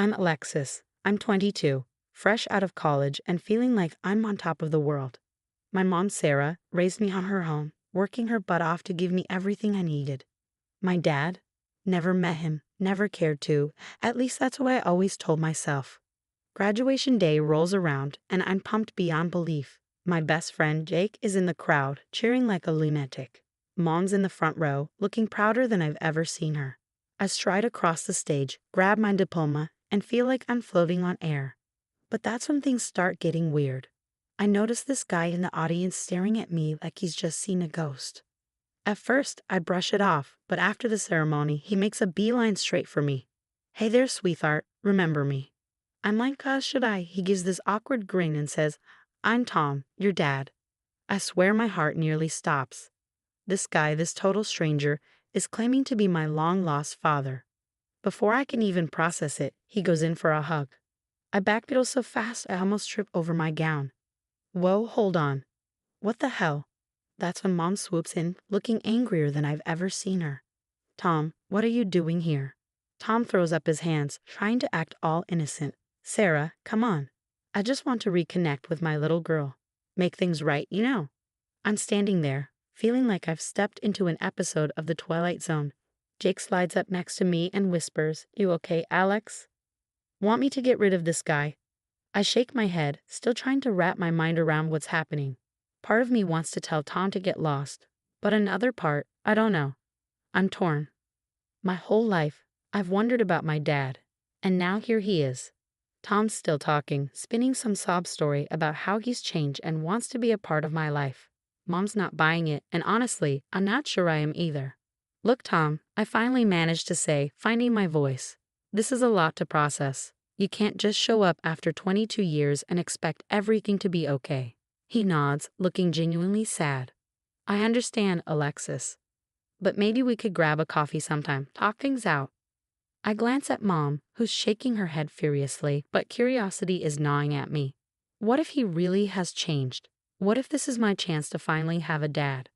I'm Alexis. I'm 22, fresh out of college and feeling like I'm on top of the world. My mom, Sarah, raised me on her own, working her butt off to give me everything I needed. My dad? Never met him, never cared to. At least that's what I always told myself. Graduation day rolls around, and I'm pumped beyond belief. My best friend, Jake, is in the crowd, cheering like a lunatic. Mom's in the front row, looking prouder than I've ever seen her. I stride across the stage, grab my diploma, and feel like I'm floating on air. But that's when things start getting weird. I notice this guy in the audience staring at me like he's just seen a ghost. At first, I brush it off, but after the ceremony, he makes a beeline straight for me. "Hey there, sweetheart, remember me?" I'm like, should I? He gives this awkward grin and says, "I'm Tom, your dad." I swear my heart nearly stops. This guy, this total stranger, is claiming to be my long-lost father. Before I can even process it, he goes in for a hug. I backpedal so fast I almost trip over my gown. Whoa, hold on. What the hell? That's when Mom swoops in, looking angrier than I've ever seen her. "Tom, what are you doing here?" Tom throws up his hands, trying to act all innocent. "Sarah, come on. I just want to reconnect with my little girl. Make things right, you know." I'm standing there, feeling like I've stepped into an episode of The Twilight Zone. Jake slides up next to me and whispers, "You okay, Alex?" "Want me to get rid of this guy?" I shake my head, still trying to wrap my mind around what's happening. Part of me wants to tell Tom to get lost, but another part, I don't know. I'm torn. My whole life, I've wondered about my dad, and now here he is. Tom's still talking, spinning some sob story about how he's changed and wants to be a part of my life. Mom's not buying it, and honestly, I'm not sure I am either. "Look, Tom," I finally managed to say, finding my voice. "This is a lot to process. You can't just show up after 22 years and expect everything to be okay." He nods, looking genuinely sad. "I understand, Alexis. But maybe we could grab a coffee sometime, talk things out." I glance at Mom, who's shaking her head furiously, but curiosity is gnawing at me. What if he really has changed? What if this is my chance to finally have a dad?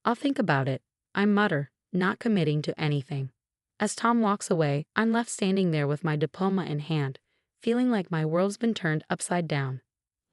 "I'll think about it," I mutter, not committing to anything. As Tom walks away, I'm left standing there with my diploma in hand, feeling like my world's been turned upside down.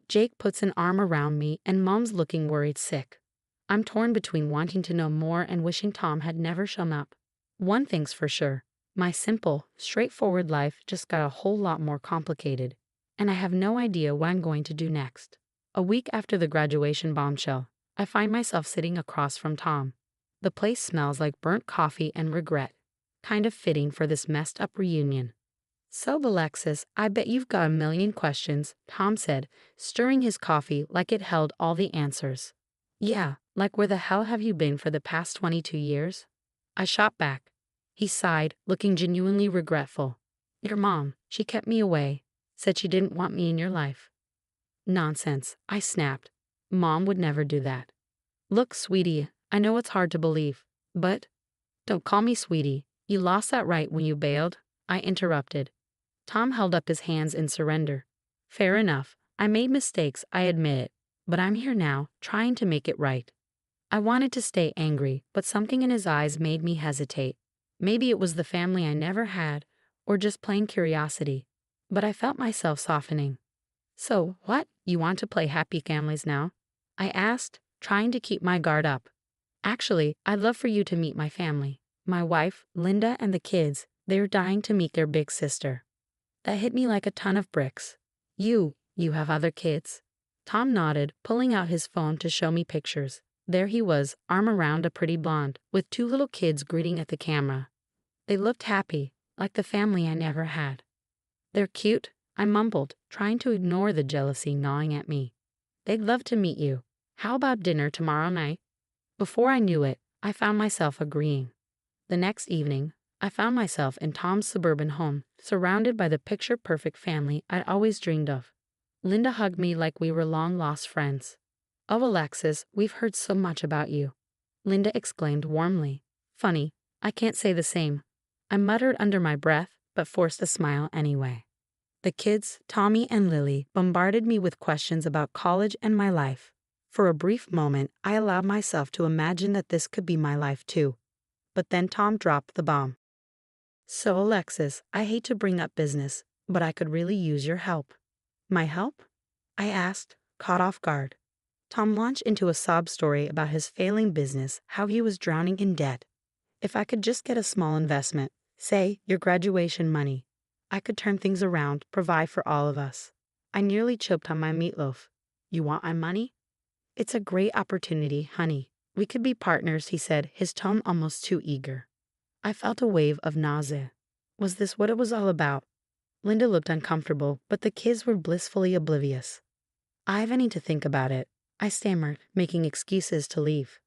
Jake puts an arm around me, and Mom's looking worried sick. I'm torn between wanting to know more and wishing Tom had never shown up. One thing's for sure. My simple, straightforward life just got a whole lot more complicated, and I have no idea what I'm going to do next. A week after the graduation bombshell, I find myself sitting across from Tom. The place smells like burnt coffee and regret, kind of fitting for this messed up reunion. "So, Alexis, I bet you've got a million questions," Tom said, stirring his coffee like it held all the answers. "Yeah, like where the hell have you been for the past 22 years? I shot back. He sighed, looking genuinely regretful. "Your mom, she kept me away, said she didn't want me in your life." "Nonsense," I snapped. "Mom would never do that." "Look, sweetie, I know it's hard to believe, but—" "Don't call me sweetie. You lost that right when you bailed," I interrupted. Tom held up his hands in surrender. "Fair enough. I made mistakes, I admit it, but I'm here now, trying to make it right." I wanted to stay angry, but something in his eyes made me hesitate. Maybe it was the family I never had, or just plain curiosity, but I felt myself softening. "So, what? You want to play happy families now?" I asked, trying to keep my guard up. "Actually, I'd love for you to meet my family. My wife, Linda, and the kids, they're dying to meet their big sister." That hit me like a ton of bricks. You have other kids?" Tom nodded, pulling out his phone to show me pictures. There he was, arm around a pretty blonde, with 2 little kids grinning at the camera. They looked happy, like the family I never had. "They're cute," I mumbled, trying to ignore the jealousy gnawing at me. "They'd love to meet you. How about dinner tomorrow night?" Before I knew it, I found myself agreeing. The next evening, I found myself in Tom's suburban home, surrounded by the picture-perfect family I'd always dreamed of. Linda hugged me like we were long-lost friends. "Oh, Alexis, we've heard so much about you," Linda exclaimed warmly. "Funny, I can't say the same." I muttered under my breath, but forced a smile anyway. The kids, Tommy and Lily, bombarded me with questions about college and my life. For a brief moment, I allowed myself to imagine that this could be my life too. But then Tom dropped the bomb. "So, Alexis, I hate to bring up business, but I could really use your help." "My help?" I asked, caught off guard. Tom launched into a sob story about his failing business, how he was drowning in debt. If I could just get a small investment, say your graduation money, I could turn things around, provide for all of us. I nearly choked on my meatloaf. "You want my money?" "It's a great opportunity, honey. We could be partners," he said, his tone almost too eager. I felt a wave of nausea. Was this what it was all about? Linda looked uncomfortable, but the kids were blissfully oblivious. "I need to think about it," I stammered, making excuses to leave.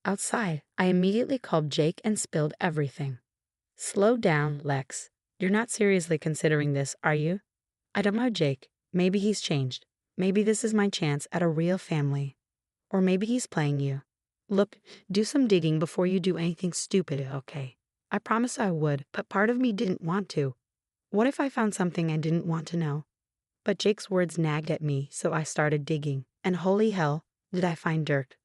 Outside, I immediately called Jake and spilled everything. "Slow down, Lex. You're not seriously considering this, are you?" "I don't know, Jake. Maybe he's changed. Maybe this is my chance at a real family. Or maybe he's playing you. Look, do some digging before you do anything stupid, okay?" I promised I would, but part of me didn't want to. What if I found something I didn't want to know? But Jake's words nagged at me, so I started digging. And holy hell, did I find dirt.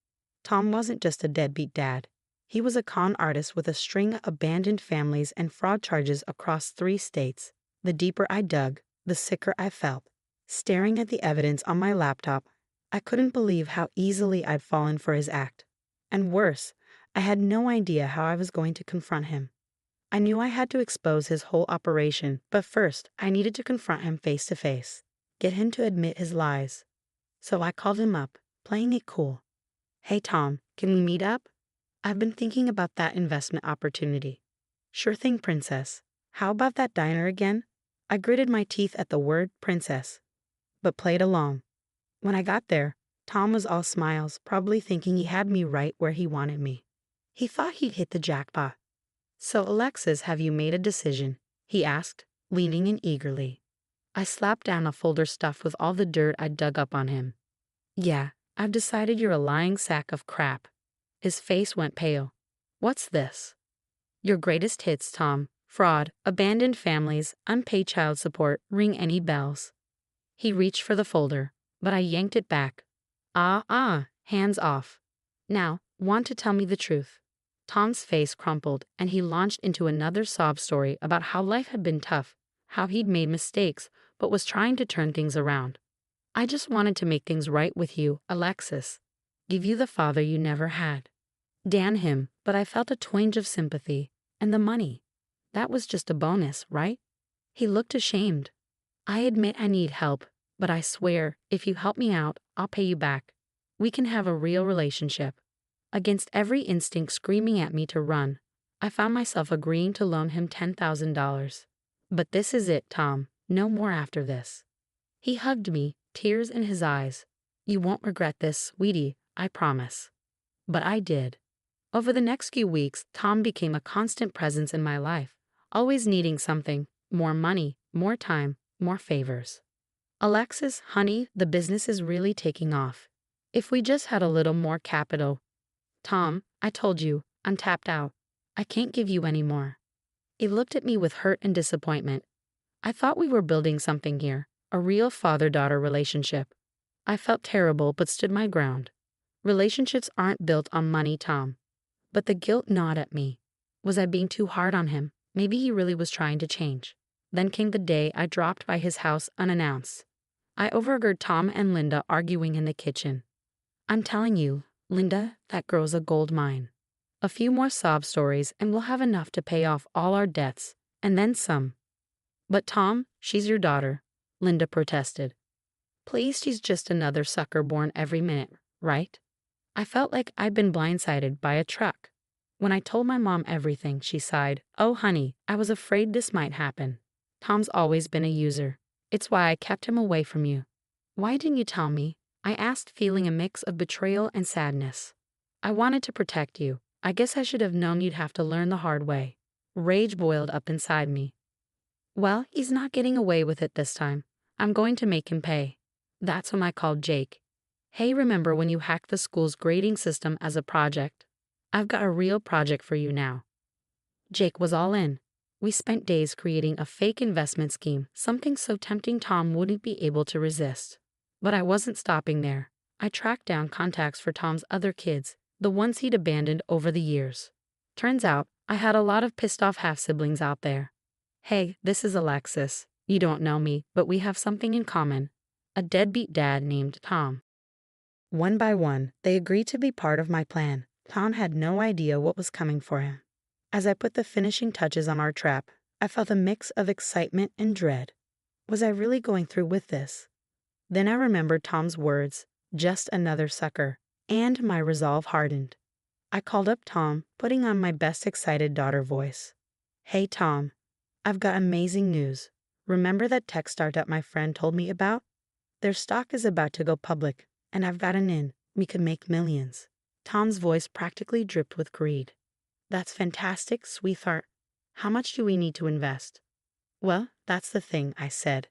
Tom wasn't just a deadbeat dad. He was a con artist with a string of abandoned families and fraud charges across 3 states. The deeper I dug, the sicker I felt. Staring at the evidence on my laptop, I couldn't believe how easily I'd fallen for his act. And worse, I had no idea how I was going to confront him. I knew I had to expose his whole operation, but first I needed to confront him face to face. Get him to admit his lies. So I called him up, playing it cool. "Hey Tom, can we meet up? I've been thinking about that investment opportunity." "Sure thing, princess. How about that diner again?" I gritted my teeth at the word princess, but played along. When I got there, Tom was all smiles, probably thinking he had me right where he wanted me. He thought he'd hit the jackpot. "So Alexis, have you made a decision?" he asked, leaning in eagerly. I slapped down a folder stuffed with all the dirt I'd dug up on him. "Yeah, I've decided you're a lying sack of crap." His face went pale. "What's this?" "Your greatest hits, Tom. Fraud, abandoned families, unpaid child support, ring any bells." He reached for the folder, but I yanked it back. Hands off. "Now, want to tell me the truth?" Tom's face crumpled, and he launched into another sob story about how life had been tough, how he'd made mistakes, but was trying to turn things around. "I just wanted to make things right with you, Alexis. Give you the father you never had." Damn him, but I felt a twinge of sympathy. And the money. That was just a bonus, right? He looked ashamed. "I admit I need help, but I swear, if you help me out, I'll pay you back. We can have a real relationship." Against every instinct screaming at me to run, I found myself agreeing to loan him $10,000. "But this is it, Tom. No more after this." He hugged me, tears in his eyes. "You won't regret this, sweetie, I promise." But I did. Over the next few weeks, Tom became a constant presence in my life, always needing something, more money, more time, more favors. "Alexis, honey, the business is really taking off. If we just had a little more capital." "Tom, I told you, I'm tapped out. I can't give you any more." He looked at me with hurt and disappointment. I thought we were building something here, a real father-daughter relationship. I felt terrible but stood my ground. Relationships aren't built on money, Tom. But the guilt gnawed at me. Was I being too hard on him? Maybe he really was trying to change. Then came the day I dropped by his house unannounced. I overheard Tom and Linda arguing in the kitchen. "I'm telling you, Linda, that girl's a gold mine. A few more sob stories and we'll have enough to pay off all our debts, and then some." "But Tom, she's your daughter," Linda protested. "Please, she's just another sucker born every minute, right?" I felt like I'd been blindsided by a truck. When I told my mom everything, she sighed. "Oh, honey, I was afraid this might happen. Tom's always been a user. It's why I kept him away from you." "Why didn't you tell me?" I asked, feeling a mix of betrayal and sadness. "I wanted to protect you. I guess I should have known you'd have to learn the hard way." Rage boiled up inside me. "Well, he's not getting away with it this time. I'm going to make him pay." That's when I called Jake. "Hey, remember when you hacked the school's grading system as a project? I've got a real project for you now." Jake was all in. We spent days creating a fake investment scheme, something so tempting Tom wouldn't be able to resist. But I wasn't stopping there. I tracked down contacts for Tom's other kids, the ones he'd abandoned over the years. Turns out, I had a lot of pissed off half-siblings out there. "Hey, this is Alexis. You don't know me, but we have something in common. A deadbeat dad named Tom. One by one, they agreed to be part of my plan. Tom had no idea what was coming for him. As I put the finishing touches on our trap, I felt a mix of excitement and dread. Was I really going through with this? Then I remembered Tom's words, just another sucker, and my resolve hardened. I called up Tom, putting on my best excited daughter voice. Hey Tom, I've got amazing news. Remember that tech startup my friend told me about? Their stock is about to go public, and I've got an in. We could make millions. Tom's voice practically dripped with greed. That's fantastic, sweetheart. How much do we need to invest? Well, that's the thing, I said.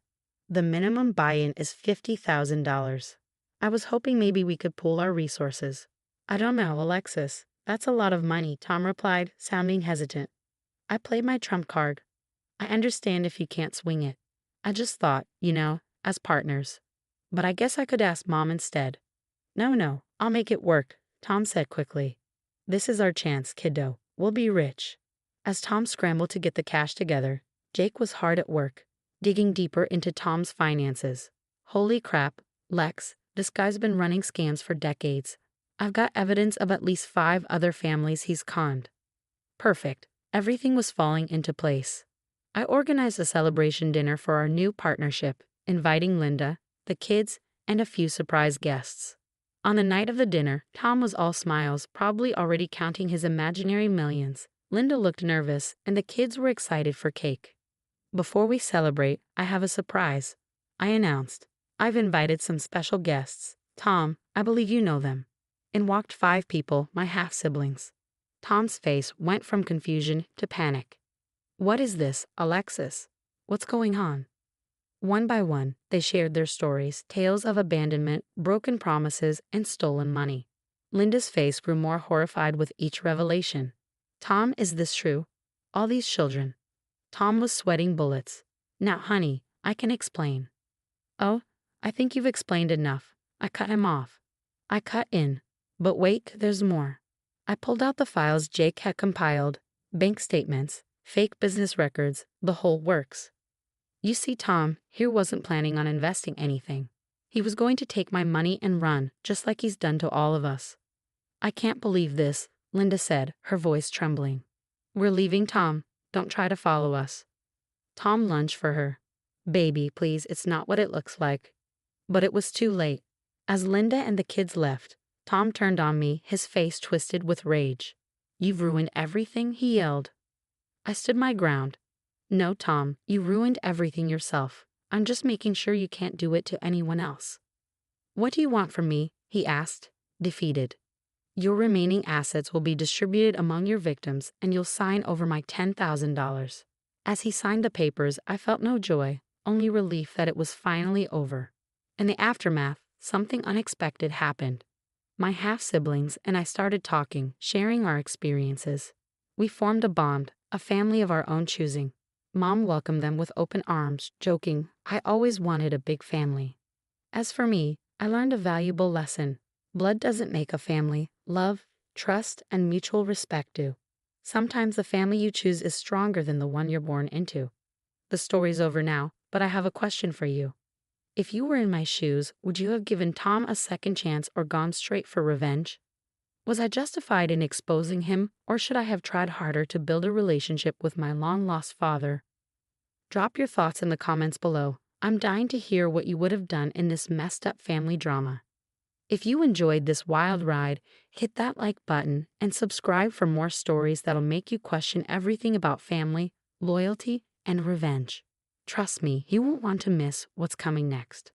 The minimum buy-in is $50,000. I was hoping maybe we could pool our resources. I don't know, Alexis. That's a lot of money, Tom replied, sounding hesitant. I played my trump card. I understand if you can't swing it. I just thought, as partners. But I guess I could ask Mom instead. No, I'll make it work, Tom said quickly. This is our chance, kiddo. We'll be rich. As Tom scrambled to get the cash together, Jake was hard at work, digging deeper into Tom's finances. Holy crap, Lex, this guy's been running scams for decades. I've got evidence of at least 5 other families he's conned. Perfect. Everything was falling into place. I organized a celebration dinner for our new partnership, inviting Linda, the kids, and a few surprise guests. On the night of the dinner, Tom was all smiles, probably already counting his imaginary millions. Linda looked nervous, and the kids were excited for cake. Before we celebrate, I have a surprise, I announced. I've invited some special guests. Tom, I believe you know them. In walked 5 people, my half-siblings. Tom's face went from confusion to panic. What is this, Alexis? What's going on? One by one, they shared their stories, tales of abandonment, broken promises, and stolen money. Linda's face grew more horrified with each revelation. Tom, is this true? All these children. Tom was sweating bullets. Now, honey, I can explain. Oh, I think you've explained enough. I cut him off. I cut in. But wait, there's more. I pulled out the files Jake had compiled, bank statements, fake business records, the whole works. You see, Tom here wasn't planning on investing anything. He was going to take my money and run, just like he's done to all of us. I can't believe this, Linda said, her voice trembling. We're leaving, Tom. Don't try to follow us. Tom lunged for her. Baby, please, it's not what it looks like. But it was too late. As Linda and the kids left, Tom turned on me, his face twisted with rage. You've ruined everything, he yelled. I stood my ground. No, Tom, you ruined everything yourself. I'm just making sure you can't do it to anyone else. What do you want from me? He asked, defeated. Your remaining assets will be distributed among your victims, and you'll sign over my $10,000. As he signed the papers, I felt no joy, only relief that it was finally over. In the aftermath, something unexpected happened. My half-siblings and I started talking, sharing our experiences. We formed a bond, a family of our own choosing. Mom welcomed them with open arms, joking, I always wanted a big family. As for me, I learned a valuable lesson. Blood doesn't make a family. Love, trust, and mutual respect do. Sometimes the family you choose is stronger than the one you're born into. The story's over now, but I have a question for you. If you were in my shoes, would you have given Tom a second chance or gone straight for revenge? Was I justified in exposing him, or should I have tried harder to build a relationship with my long-lost father? Drop your thoughts in the comments below. I'm dying to hear what you would have done in this messed-up family drama. If you enjoyed this wild ride, hit that like button and subscribe for more stories that'll make you question everything about family, loyalty, and revenge. Trust me, you won't want to miss what's coming next.